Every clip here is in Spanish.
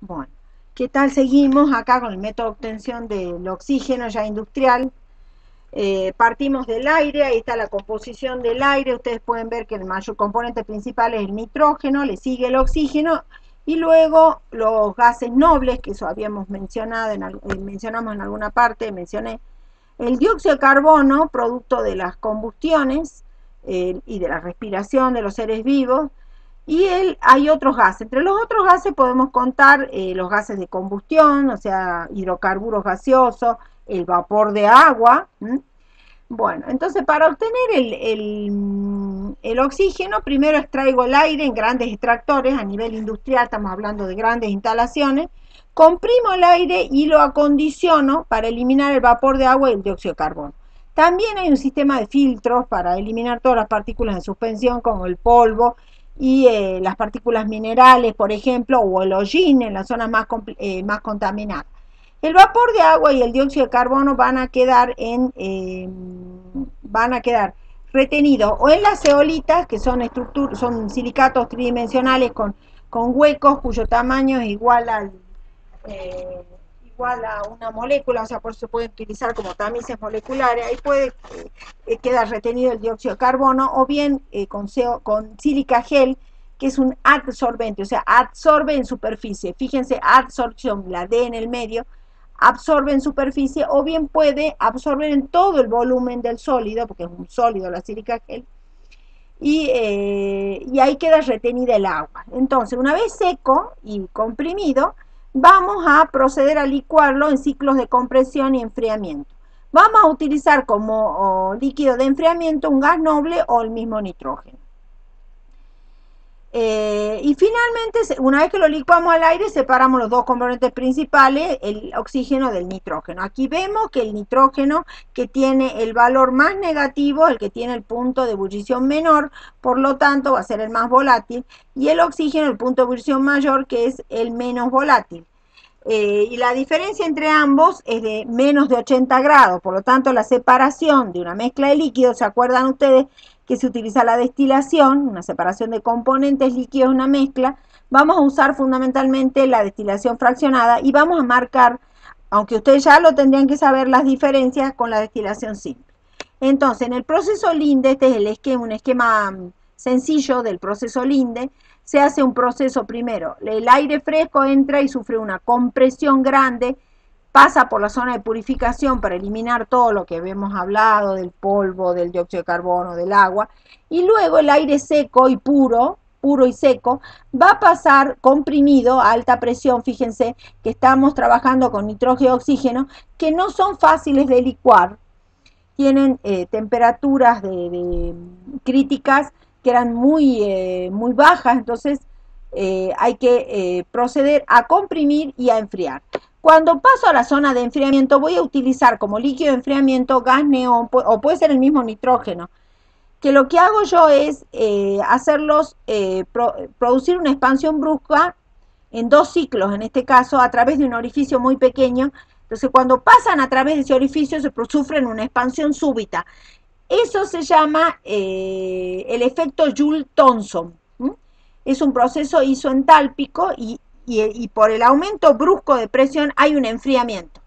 Bueno, ¿qué tal? Seguimos acá con el método de obtención del oxígeno ya industrial. Partimos del aire, ahí está la composición del aire. Ustedes pueden ver que el mayor componente principal es el nitrógeno, le sigue el oxígeno y luego los gases nobles, que eso habíamos mencionado, mencionamos en alguna parte, mencioné el dióxido de carbono, producto de las combustiones y de la respiración de los seres vivos. Y hay otros gases. Entre los otros gases podemos contar los gases de combustión, o sea, hidrocarburos gaseosos, el vapor de agua. Bueno, entonces para obtener el oxígeno, primero extraigo el aire en grandes extractores a nivel industrial, estamos hablando de grandes instalaciones, comprimo el aire y lo acondiciono para eliminar el vapor de agua y el dióxido de carbono. También hay un sistema de filtros para eliminar todas las partículas en suspensión, como el polvo y las partículas minerales, por ejemplo, o el hollín en las zonas más contaminadas. El vapor de agua y el dióxido de carbono van a quedar retenidos o en las zeolitas, que son silicatos tridimensionales con huecos cuyo tamaño es eh, igual a una molécula, o sea, por eso se puede utilizar como tamices moleculares. Ahí puede quedar retenido el dióxido de carbono, o bien con sílica gel, que es un adsorbente, o sea, absorbe en superficie. Fíjense, absorción, la D en el medio, absorbe en superficie, o bien puede absorber en todo el volumen del sólido, porque es un sólido la sílica gel, y ahí queda retenida el agua. Entonces, una vez seco y comprimido, vamos a proceder a licuarlo en ciclos de compresión y enfriamiento. Vamos a utilizar como líquido de enfriamiento un gas noble o el mismo nitrógeno. Y finalmente, una vez que lo licuamos al aire, separamos los dos componentes principales, el oxígeno del nitrógeno. Aquí vemos que el nitrógeno, que tiene el valor más negativo, el que tiene el punto de ebullición menor, por lo tanto va a ser el más volátil, y el oxígeno, el punto de ebullición mayor, que es el menos volátil. Y la diferencia entre ambos es de menos de 80 grados, por lo tanto la separación de una mezcla de líquidos, ¿se acuerdan ustedes que se utiliza la destilación, una separación de componentes líquidos en una mezcla? Vamos a usar fundamentalmente la destilación fraccionada y vamos a marcar, aunque ustedes ya lo tendrían que saber, las diferencias con la destilación simple. Entonces, en el proceso Linde, este es un esquema sencillo del proceso Linde. Se hace un proceso primero, el aire fresco entra y sufre una compresión grande, pasa por la zona de purificación para eliminar todo lo que hemos hablado del polvo, del dióxido de carbono, del agua, y luego el aire seco y puro y seco, va a pasar comprimido a alta presión. Fíjense que estamos trabajando con nitrógeno y oxígeno, que no son fáciles de licuar, tienen temperaturas de críticas que eran muy bajas, entonces hay que proceder a comprimir y a enfriar. Cuando paso a la zona de enfriamiento, voy a utilizar como líquido de enfriamiento gas neón, o puede ser el mismo nitrógeno, que lo que hago yo es producir una expansión brusca en dos ciclos, en este caso, a través de un orificio muy pequeño. Entonces, cuando pasan a través de ese orificio, sufren una expansión súbita. Eso se llama el efecto Joule-Thomson. Es un proceso isoentálpico y por el aumento brusco de presión hay un enfriamiento.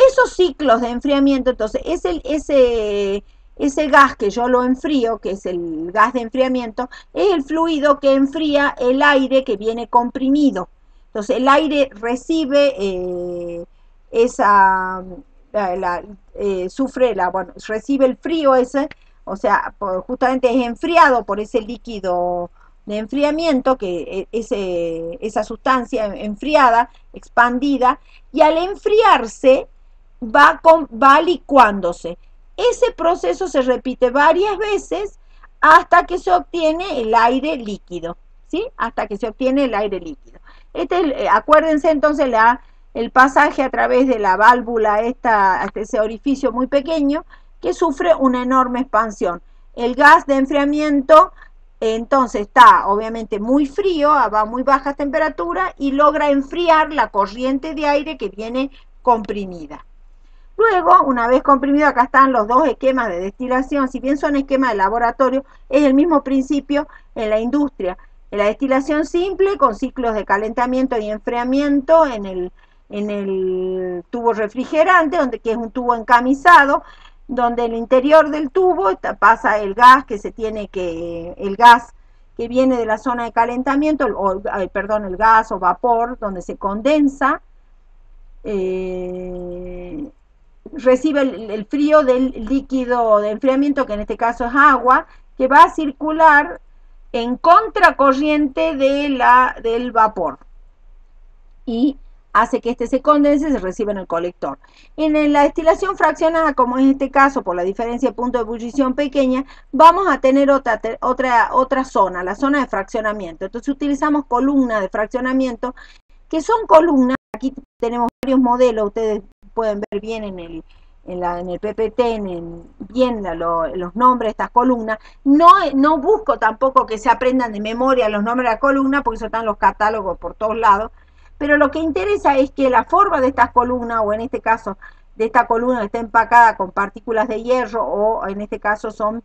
Esos ciclos de enfriamiento, entonces, ese gas que yo lo enfrío, que es el gas de enfriamiento, es el fluido que enfría el aire que viene comprimido. Entonces, el aire recibe esa, recibe el frío ese, o sea, justamente es enfriado por ese líquido de enfriamiento, que esa sustancia enfriada, expandida, y al enfriarse va licuándose. Ese proceso se repite varias veces hasta que se obtiene el aire líquido, ¿sí? Hasta que se obtiene el aire líquido. Acuérdense entonces el pasaje a través de la válvula, ese orificio muy pequeño, que sufre una enorme expansión. El gas de enfriamiento entonces está obviamente muy frío, va a muy baja temperatura y logra enfriar la corriente de aire que viene comprimida. Luego, una vez comprimido, acá están los dos esquemas de destilación. Si bien son esquemas de laboratorio, es el mismo principio en la industria. En la destilación simple, con ciclos de calentamiento y enfriamiento en el tubo refrigerante, que es un tubo encamisado, donde en el interior del tubo pasa el gas el gas que viene de la zona de calentamiento, perdón, el gas o vapor, donde se condensa, recibe el frío del líquido de enfriamiento, que en este caso es agua, que va a circular en contracorriente del vapor y hace que este se condense y se reciba en el colector. En la destilación fraccionada, como en este caso, por la diferencia de punto de ebullición pequeña, vamos a tener otra zona, la zona de fraccionamiento. Entonces utilizamos columnas de fraccionamiento, que son columnas, aquí tenemos varios modelos, ustedes pueden ver bien en el PPT, bien los nombres de estas columnas. No busco tampoco que se aprendan de memoria los nombres de la columna, porque eso están los catálogos por todos lados, pero lo que interesa es que la forma de estas columnas, o en este caso de esta columna que está empacada con partículas de hierro, o en este caso son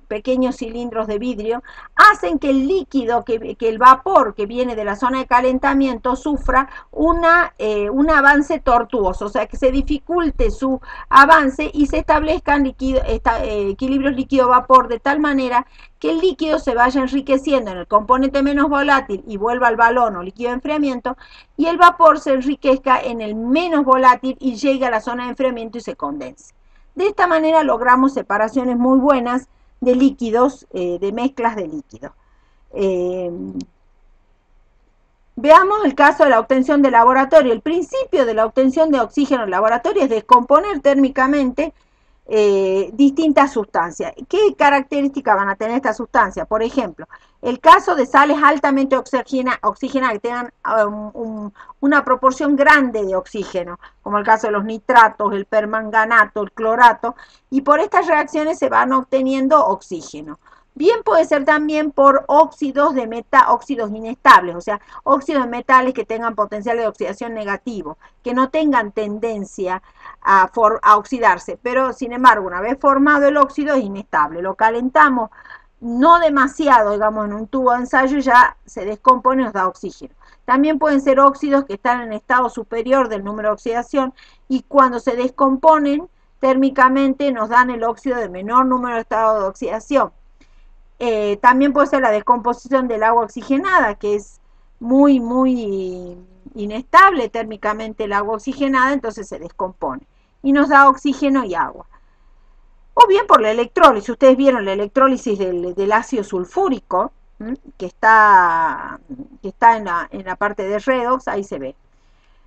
pequeños cilindros de vidrio, hacen que el líquido, que el vapor que viene de la zona de calentamiento sufra un avance tortuoso, o sea, que se dificulte su avance y se establezcan equilibrios líquido-vapor de tal manera que el líquido se vaya enriqueciendo en el componente menos volátil y vuelva al balón o líquido de enfriamiento, y el vapor se enriquezca en el menos volátil y llegue a la zona de enfriamiento y se condense. De esta manera logramos separaciones muy buenas de líquidos, de mezclas de líquidos. Veamos el caso de la obtención de laboratorio. El principio de la obtención de oxígeno en laboratorio es descomponer térmicamente distintas sustancias. ¿Qué características van a tener estas sustancias? Por ejemplo, el caso de sales altamente oxigenadas que tengan una proporción grande de oxígeno, como el caso de los nitratos, el permanganato, el clorato, y por estas reacciones se van obteniendo oxígeno. Bien puede ser también por óxidos óxidos inestables, o sea, óxidos de metales que tengan potencial de oxidación negativo, que no tengan tendencia a oxidarse, pero sin embargo, una vez formado el óxido es inestable. Lo calentamos no demasiado, digamos, en un tubo de ensayo, y ya se descompone y nos da oxígeno. También pueden ser óxidos que están en estado superior del número de oxidación, y cuando se descomponen térmicamente nos dan el óxido de menor número de estado de oxidación. También puede ser la descomposición del agua oxigenada, que es muy inestable térmicamente el agua oxigenada, entonces se descompone y nos da oxígeno y agua. O bien por la electrólisis. Ustedes vieron la electrólisis del ácido sulfúrico, que está en la parte de redox, ahí se ve.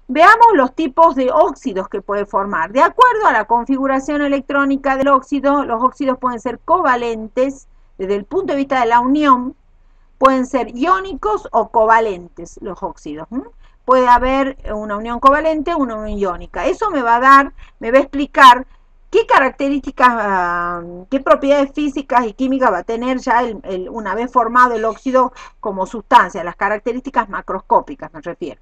Veamos los tipos de óxidos que puede formar. De acuerdo a la configuración electrónica del óxido, los óxidos pueden ser covalentes. Desde el punto de vista de la unión, pueden ser iónicos o covalentes los óxidos. Puede haber una unión covalente o una unión iónica. Eso me va a explicar qué características, qué propiedades físicas y químicas va a tener ya una vez formado el óxido como sustancia, las características macroscópicas me refiero.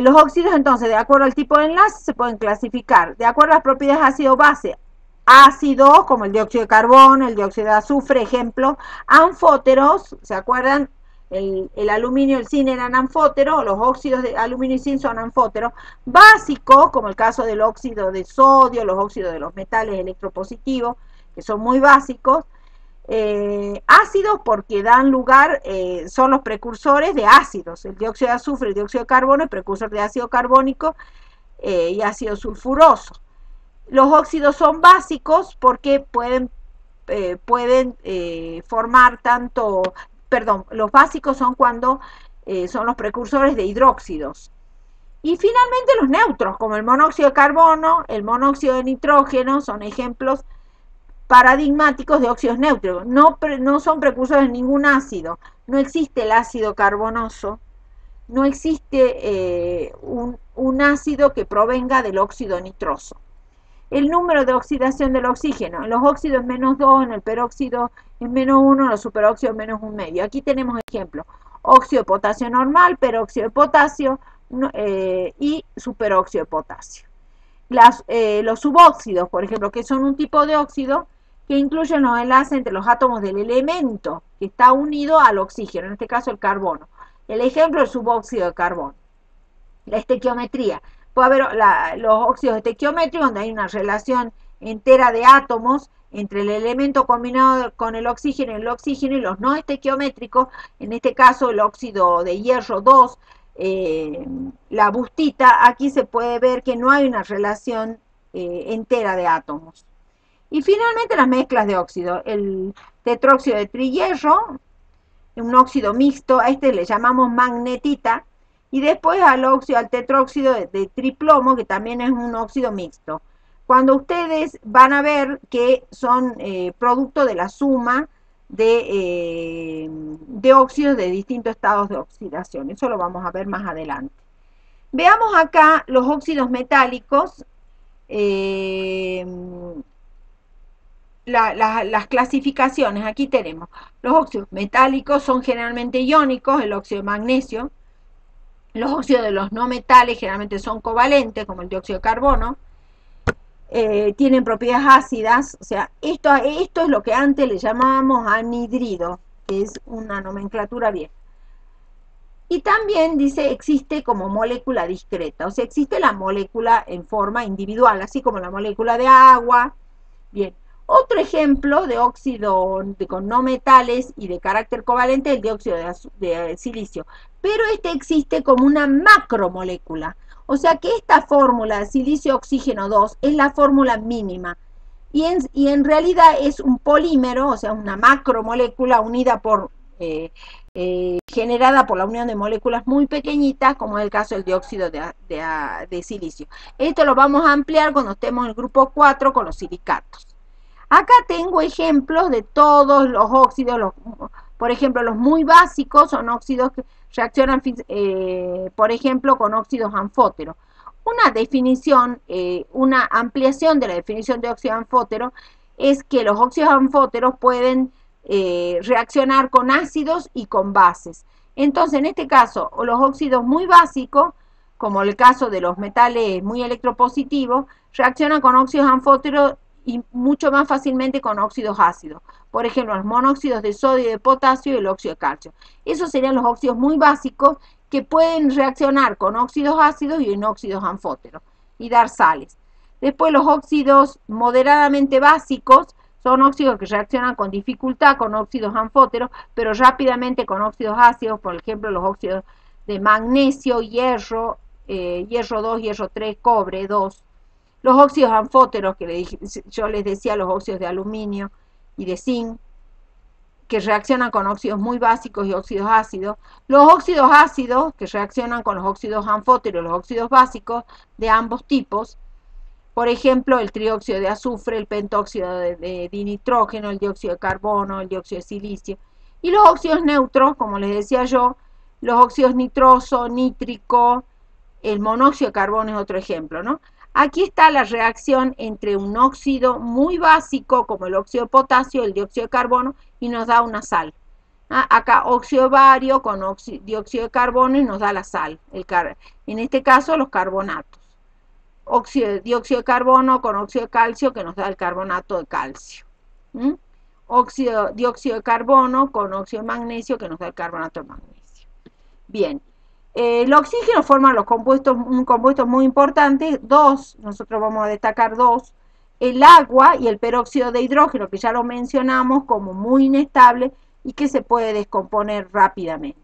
Los óxidos, entonces, de acuerdo al tipo de enlace, se pueden clasificar de acuerdo a las propiedades ácido-base. Ácidos, como el dióxido de carbono, el dióxido de azufre, ejemplo. Anfóteros, ¿se acuerdan? El aluminio y el zinc eran anfóteros, los óxidos de aluminio y zinc son anfóteros. Básicos, como el caso del óxido de sodio, los óxidos de los metales electropositivos, que son muy básicos. Ácidos porque dan lugar, son los precursores de ácidos. El dióxido de azufre y el dióxido de carbono es precursor de ácido carbónico y ácido sulfuroso. Los óxidos son básicos porque pueden formar los básicos son cuando son los precursores de hidróxidos. Y finalmente los neutros, como el monóxido de carbono, el monóxido de nitrógeno, son ejemplos paradigmáticos de óxidos neutros. No son precursores de ningún ácido. No existe el ácido carbonoso, no existe un ácido que provenga del óxido nitroso. El número de oxidación del oxígeno. En los óxidos es -2, en el peróxido es -1, en los superóxidos es -1,5. Aquí tenemos ejemplos. Óxido de potasio normal, peróxido de potasio y superóxido de potasio. Los subóxidos, por ejemplo, que son un tipo de óxido que incluyen los enlaces entre los átomos del elemento que está unido al oxígeno, en este caso el carbono. El ejemplo es el subóxido de carbono. La estequiometría. Puede haber los óxidos estequiométricos donde hay una relación entera de átomos entre el elemento combinado con el oxígeno y los no estequiométricos, en este caso el óxido de hierro 2, la bustita, aquí se puede ver que no hay una relación entera de átomos. Y finalmente las mezclas de óxido, el tetróxido de trihierro, un óxido mixto, a este le llamamos magnetita, y después al tetróxido de triplomo, que también es un óxido mixto. Cuando ustedes van a ver que son producto de la suma de óxidos de distintos estados de oxidación. Eso lo vamos a ver más adelante. Veamos acá los óxidos metálicos, las clasificaciones. Aquí tenemos los óxidos metálicos, son generalmente iónicos, el óxido de magnesio. Los óxidos de los no metales generalmente son covalentes, como el dióxido de carbono. Tienen propiedades ácidas, o sea, esto es lo que antes le llamábamos anhidrido, que es una nomenclatura vieja. Y también dice existe como molécula discreta, o sea, existe la molécula en forma individual, así como la molécula de agua. Bien, otro ejemplo de óxido con no metales y de carácter covalente es el dióxido de silicio, pero este existe como una macromolécula. O sea que esta fórmula de silicio-oxígeno 2 es la fórmula mínima y en realidad es un polímero, o sea, una macromolécula unida por, generada por la unión de moléculas muy pequeñitas, como es el caso del dióxido de silicio. Esto lo vamos a ampliar cuando estemos en el grupo 4 con los silicatos. Acá tengo ejemplos de todos los óxidos, por ejemplo, los muy básicos son óxidos que reaccionan, por ejemplo, con óxidos anfóteros. Una definición, una ampliación de la definición de óxido anfótero es que los óxidos anfóteros pueden reaccionar con ácidos y con bases. Entonces, en este caso, los óxidos muy básicos, como el caso de los metales muy electropositivos, reaccionan con óxidos anfóteros y mucho más fácilmente con óxidos ácidos. Por ejemplo, los monóxidos de sodio y de potasio y el óxido de calcio. Esos serían los óxidos muy básicos que pueden reaccionar con óxidos ácidos y en óxidos anfóteros y dar sales. Después los óxidos moderadamente básicos son óxidos que reaccionan con dificultad con óxidos anfóteros, pero rápidamente con óxidos ácidos, por ejemplo los óxidos de magnesio, hierro, hierro 2, hierro 3, cobre 2. Los óxidos anfóteros, que yo les decía, los óxidos de aluminio y de zinc, que reaccionan con óxidos muy básicos y óxidos ácidos. Los óxidos ácidos, que reaccionan con los óxidos anfóteros y los óxidos básicos de ambos tipos. Por ejemplo, el trióxido de azufre, el pentóxido de dinitrógeno, el dióxido de carbono, el dióxido de silicio. Y los óxidos neutros, como les decía yo, los óxidos nitroso, nítrico, el monóxido de carbono es otro ejemplo, ¿no? Aquí está la reacción entre un óxido muy básico, como el óxido de potasio, el dióxido de carbono, y nos da una sal. Acá óxido de bario con dióxido de carbono y nos da la sal. En este caso, los carbonatos. Dióxido de carbono con óxido de calcio que nos da el carbonato de calcio. Dióxido de carbono con óxido de magnesio que nos da el carbonato de magnesio. Bien. El oxígeno forma un compuesto muy importante, nosotros vamos a destacar dos, el agua y el peróxido de hidrógeno, que ya lo mencionamos como muy inestable y que se puede descomponer rápidamente.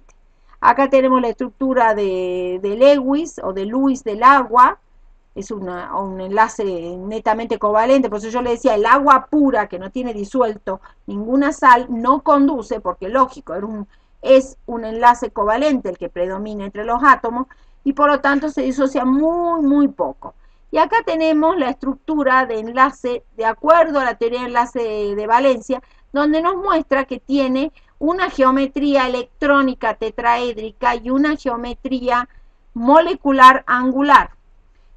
Acá tenemos la estructura de Lewis o de Lewis del agua, es un enlace netamente covalente, por eso yo le decía, el agua pura que no tiene disuelto ninguna sal no conduce, porque lógico, es un enlace covalente el que predomina entre los átomos y por lo tanto se disocia muy poco. Y acá tenemos la estructura de enlace de acuerdo a la teoría de enlace de valencia, donde nos muestra que tiene una geometría electrónica tetraédrica y una geometría molecular angular.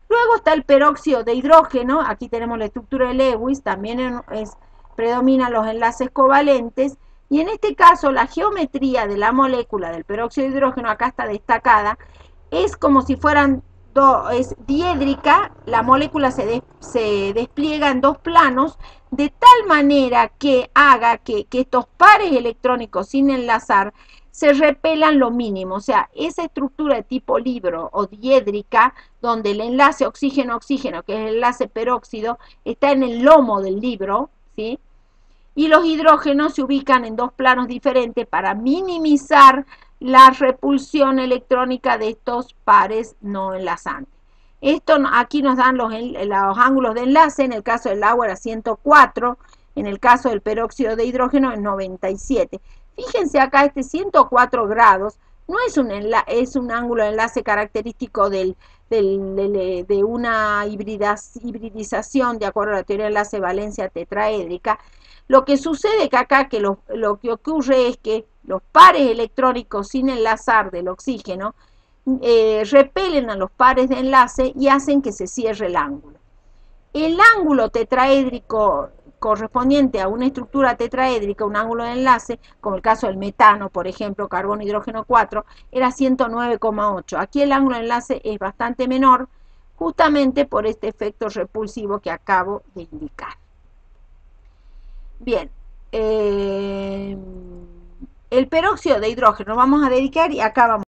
Luego está el peróxido de hidrógeno, aquí tenemos la estructura de Lewis, también predominan los enlaces covalentes, y en este caso la geometría de la molécula del peróxido de hidrógeno, acá está destacada, es como si fueran es diédrica, la molécula se despliega en dos planos, de tal manera que haga que estos pares electrónicos sin enlazar se repelan lo mínimo. O sea, esa estructura de tipo libro o diédrica, donde el enlace oxígeno-oxígeno, que es el enlace peróxido, está en el lomo del libro, ¿sí? Y los hidrógenos se ubican en dos planos diferentes para minimizar la repulsión electrónica de estos pares no enlazantes. Esto aquí nos dan los ángulos de enlace. En el caso del agua era 104, en el caso del peróxido de hidrógeno es 97. Fíjense acá, este 104 grados no es es un ángulo de enlace característico de una hibridización de acuerdo a la teoría de enlace valencia tetraédrica. Lo que sucede que acá lo que ocurre es que los pares electrónicos sin enlazar del oxígeno repelen a los pares de enlace y hacen que se cierre el ángulo. El ángulo tetraédrico correspondiente a una estructura tetraédrica, un ángulo de enlace, como el caso del metano, por ejemplo, carbono, hidrógeno 4, era 109,8. Aquí el ángulo de enlace es bastante menor, justamente por este efecto repulsivo que acabo de indicar. Bien, el peróxido de hidrógeno vamos a dedicar y acá vamos.